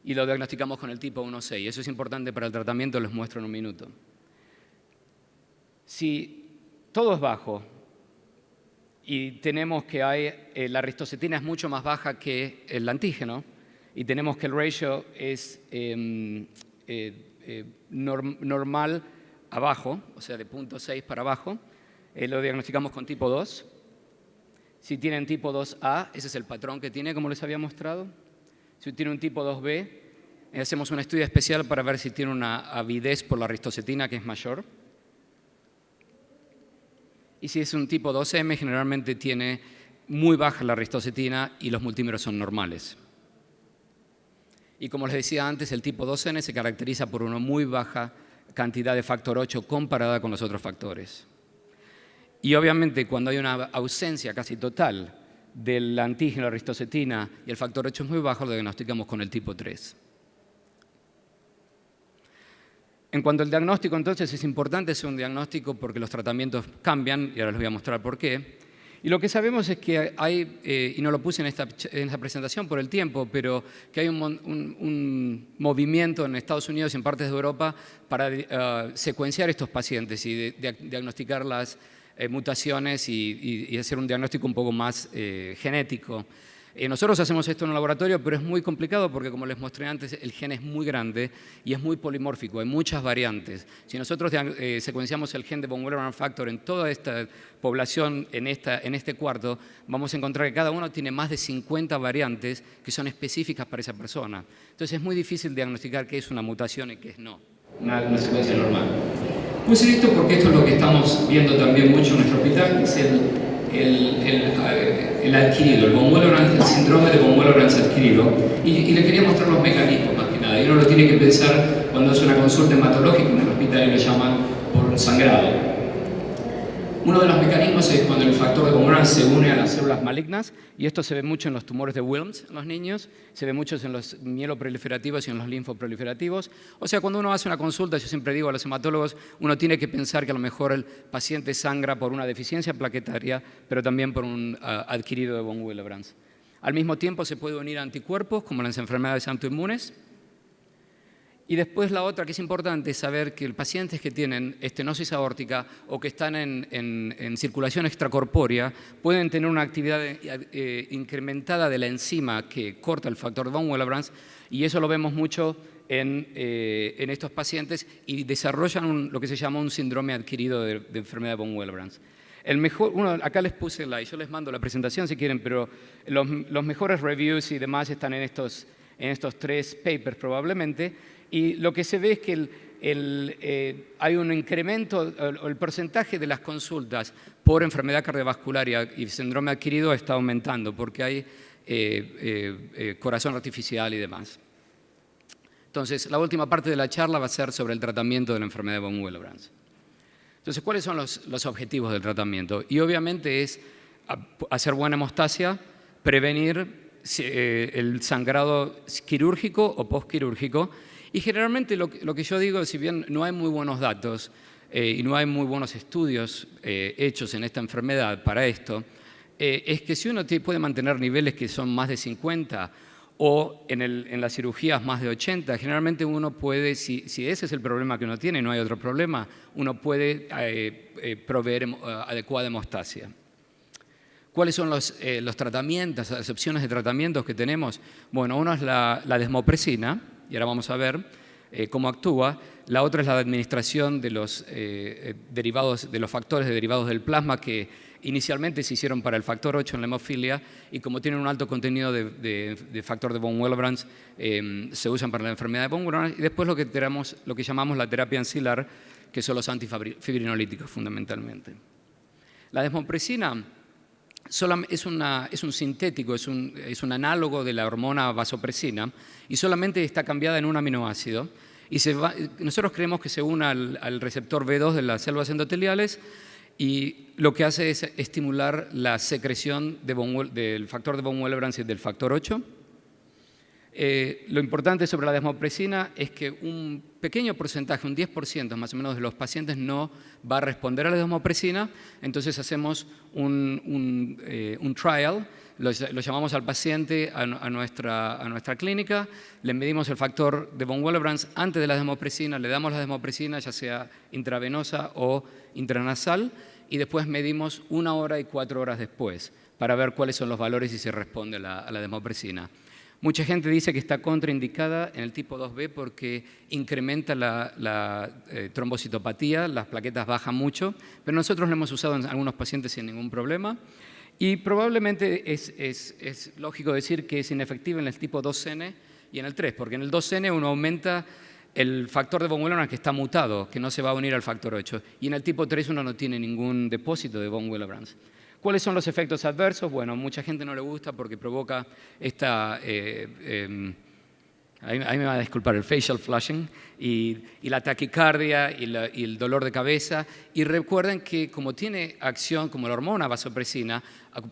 y lo diagnosticamos con el tipo 1.6. Eso es importante para el tratamiento, les muestro en un minuto. Si todo es bajo y tenemos que la ristocetina es mucho más baja que el antígeno y tenemos que el ratio es normal abajo, o sea, de 0.6 para abajo, lo diagnosticamos con tipo 2. Si tienen tipo 2A, ese es el patrón que tiene, como les había mostrado. Si tiene un tipo 2B, hacemos un estudio especial para ver si tiene una avidez por la ristocetina que es mayor. Y si es un tipo 2M, generalmente tiene muy baja la ristocetina y los multímeros son normales. Y como les decía antes, el tipo 2N se caracteriza por una muy baja cantidad de factor 8 comparada con los otros factores. Y obviamente cuando hay una ausencia casi total del antígeno, la ristocetina y el factor 8 es muy bajo, lo diagnosticamos con el tipo 3. En cuanto al diagnóstico, entonces, es importante hacer un diagnóstico porque los tratamientos cambian, y ahora les voy a mostrar por qué. Y lo que sabemos es que hay, y no lo puse en esta presentación por el tiempo, pero que hay un movimiento en Estados Unidos y en partes de Europa para secuenciar estos pacientes y diagnosticar las mutaciones y hacer un diagnóstico un poco más genético. Nosotros hacemos esto en un laboratorio, pero es muy complicado porque, como les mostré antes, el gen es muy grande y es muy polimórfico, hay muchas variantes. Si nosotros secuenciamos el gen de von Willebrand factor en toda esta población, en este cuarto, vamos a encontrar que cada uno tiene más de 50 variantes que son específicas para esa persona. Entonces es muy difícil diagnosticar qué es una mutación y qué es no. Una secuencia normal. Puse esto porque esto es lo que estamos viendo también mucho en nuestro hospital, que es el adquirido, el síndrome de von Willebrand adquirido. Y le quería mostrar los mecanismos más que nada. Y uno lo tiene que pensar cuando hace una consulta hematológica en el hospital y lo llaman por sangrado. Uno de los mecanismos es cuando el factor de von Willebrand se une a las células malignas, y esto se ve mucho en los tumores de Wilms en los niños, se ve mucho en los mieloproliferativos y en los linfoproliferativos. O sea, cuando uno hace una consulta, yo siempre digo a los hematólogos, uno tiene que pensar que a lo mejor el paciente sangra por una deficiencia plaquetaria, pero también por un adquirido de von Willebrand. Al mismo tiempo se puede unir a anticuerpos, como las enfermedades autoinmunes. Y después la otra que es importante es saber que los pacientes que tienen estenosis aórtica o que están en circulación extracorpórea pueden tener una actividad incrementada de la enzima que corta el factor de von Willebrand, y eso lo vemos mucho en estos pacientes y desarrollan lo que se llama un síndrome adquirido de enfermedad de von Willebrand. Acá les puse yo les mando la presentación si quieren, pero los mejores reviews y demás están en estos 3 papers probablemente. Y lo que se ve es que hay un incremento, el porcentaje de las consultas por enfermedad cardiovascular y síndrome adquirido está aumentando porque hay corazón artificial y demás. Entonces, la última parte de la charla va a ser sobre el tratamiento de la enfermedad de von Willebrand. Entonces, ¿cuáles son los objetivos del tratamiento? Y obviamente es hacer buena hemostasia, prevenir el sangrado quirúrgico o postquirúrgico. Y generalmente lo que yo digo, si bien no hay muy buenos datos y no hay muy buenos estudios hechos en esta enfermedad para esto, es que si uno puede mantener niveles que son más de 50 o en las cirugías más de 80, generalmente uno puede, si ese es el problema que uno tiene y no hay otro problema, uno puede proveer adecuada hemostasia. ¿Cuáles son los tratamientos, las opciones de tratamientos que tenemos? Bueno, uno es la desmopresina, y ahora vamos a ver cómo actúa. La otra es la administración de los factores derivados del plasma que inicialmente se hicieron para el factor 8 en la hemofilia y como tienen un alto contenido de factor de von Willebrand, se usan para la enfermedad de von Willebrand. Y después lo que llamamos la terapia ancilar, que son los antifibrinolíticos fundamentalmente. La desmopresina es un sintético, es un análogo de la hormona vasopresina y solamente está cambiada en un aminoácido. Y nosotros creemos que se une al receptor B2 de las células endoteliales y lo que hace es estimular la secreción del factor de von Willebrand y del factor 8. Lo importante sobre la desmopresina es que un pequeño porcentaje, un 10% más o menos de los pacientes no va a responder a la desmopresina, entonces hacemos un trial, lo llamamos al paciente a nuestra clínica, le medimos el factor de von Willebrand antes de la desmopresina, le damos la desmopresina ya sea intravenosa o intranasal y después medimos 1 hora y 4 horas después para ver cuáles son los valores y si responde a la desmopresina. Mucha gente dice que está contraindicada en el tipo 2B porque incrementa la trombocitopatía, las plaquetas bajan mucho, pero nosotros lo hemos usado en algunos pacientes sin ningún problema. Y probablemente es lógico decir que es inefectiva en el tipo 2N y en el 3, porque en el 2N uno aumenta el factor de von Willebrand que está mutado, que no se va a unir al factor 8, y en el tipo 3 uno no tiene ningún depósito de von Willebrand. ¿Cuáles son los efectos adversos? Bueno, mucha gente no le gusta porque provoca esta, ahí me va a disculpar, el facial flushing y la taquicardia y el dolor de cabeza. Y recuerden que como tiene acción como la hormona vasopresina,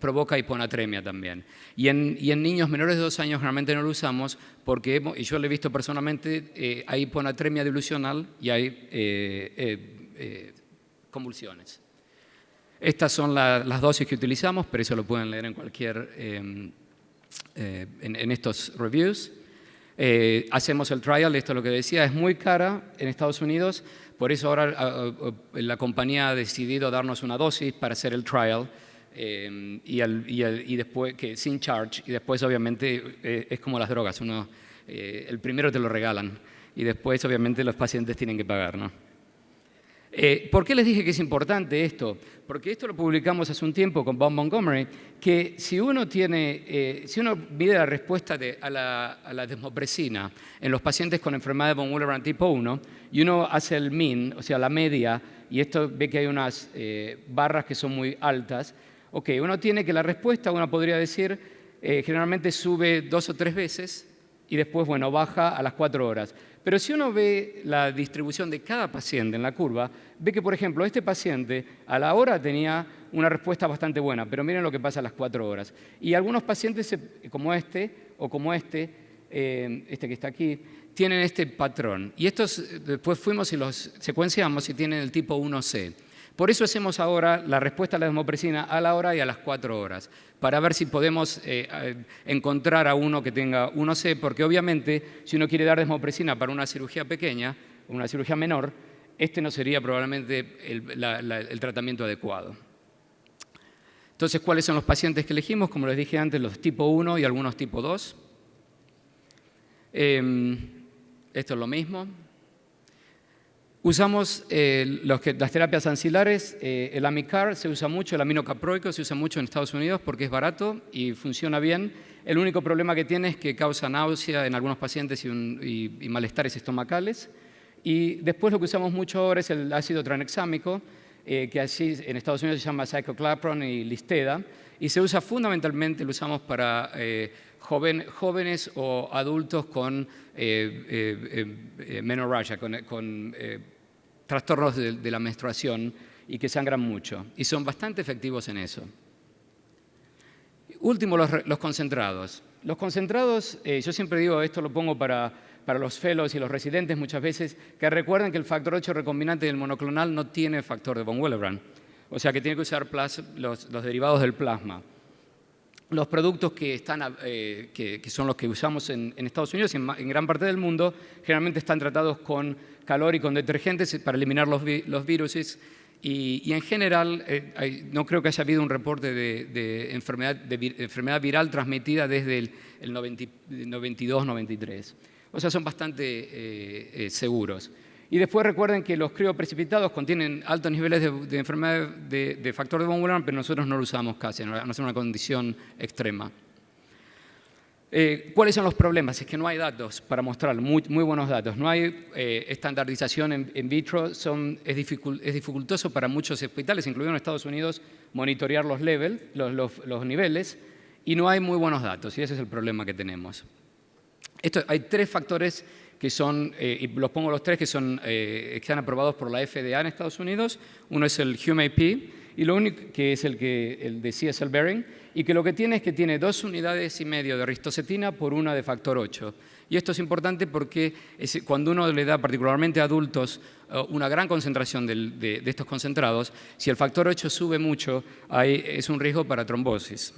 provoca hiponatremia también. Y en niños menores de 2 años realmente no lo usamos porque, y yo lo he visto personalmente, hay hiponatremia dilucional y hay convulsiones. Estas son las dosis que utilizamos, pero eso lo pueden leer en cualquier, en estos reviews. Hacemos el trial, esto es lo que decía, es muy cara en Estados Unidos, por eso ahora la compañía ha decidido darnos una dosis para hacer el trial y después, que sin charge, y después obviamente es como las drogas, el primero te lo regalan y después obviamente los pacientes tienen que pagar, ¿no? ¿Por qué les dije que es importante esto? Porque esto lo publicamos hace un tiempo con Bob Montgomery, que si uno mide la respuesta a la desmopresina en los pacientes con enfermedad de von Willebrand tipo 1 y uno hace el mean, o sea, la media, y esto ve que hay unas barras que son muy altas, uno tiene que la respuesta, uno podría decir, generalmente sube 2 o 3 veces y después, bueno, baja a las 4 horas. Pero si uno ve la distribución de cada paciente en la curva, ve que, por ejemplo, este paciente a la hora tenía una respuesta bastante buena, pero miren lo que pasa a las 4 horas. Y algunos pacientes, como este o como este que está aquí, tienen este patrón. Y estos después fuimos y los secuenciamos y tienen el tipo 1C. Por eso hacemos ahora la respuesta a la desmopresina a la hora y a las 4 horas, para ver si podemos encontrar a uno que tenga 1C, porque obviamente si uno quiere dar desmopresina para una cirugía pequeña, una cirugía menor, este no sería probablemente el tratamiento adecuado. Entonces, ¿cuáles son los pacientes que elegimos? Como les dije antes, los tipo 1 y algunos tipo 2. Esto es lo mismo. Usamos las terapias ancilares, el Amicar se usa mucho, el aminocaproico se usa mucho en Estados Unidos porque es barato y funciona bien. El único problema que tiene es que causa náusea en algunos pacientes y malestares estomacales. Y después lo que usamos mucho ahora es el ácido tranexámico, que así en Estados Unidos se llama cyclopropin y listeda, y se usa fundamentalmente, lo usamos para jóvenes o adultos con menorragia, con trastornos de la menstruación y que sangran mucho, y son bastante efectivos en eso. Último, los concentrados. Los concentrados, yo siempre digo, esto lo pongo para los fellows y los residentes muchas veces, que recuerden que el factor 8 recombinante del monoclonal no tiene factor de von Willebrand, o sea que tiene que usar los derivados del plasma. Los productos que son los que usamos en Estados Unidos y en gran parte del mundo, generalmente están tratados con calor y con detergentes para eliminar los virus. Y en general, no creo que haya habido un reporte de enfermedad viral transmitida desde el 92-93. O sea, son bastante seguros. Y después recuerden que los crioprecipitados contienen altos niveles de enfermedad de factor de von Willebrand, pero nosotros no lo usamos casi, no es una condición extrema. ¿Cuáles son los problemas? Es que no hay datos para mostrar, muy buenos datos. No hay estandarización en vitro, es dificultoso para muchos hospitales, incluido en Estados Unidos, monitorear los niveles, y no hay muy buenos datos, y ese es el problema que tenemos. Hay 3 factores que son, y los pongo los 3, que están aprobados por la FDA en Estados Unidos. Uno es el HUMAP, y lo único que es el de CSL Behring, y que lo que tiene es que tiene 2,5 unidades de ristocetina por 1 de factor 8. Y esto es importante porque cuando uno le da particularmente a adultos una gran concentración de estos concentrados, si el factor 8 sube mucho, es un riesgo para trombosis.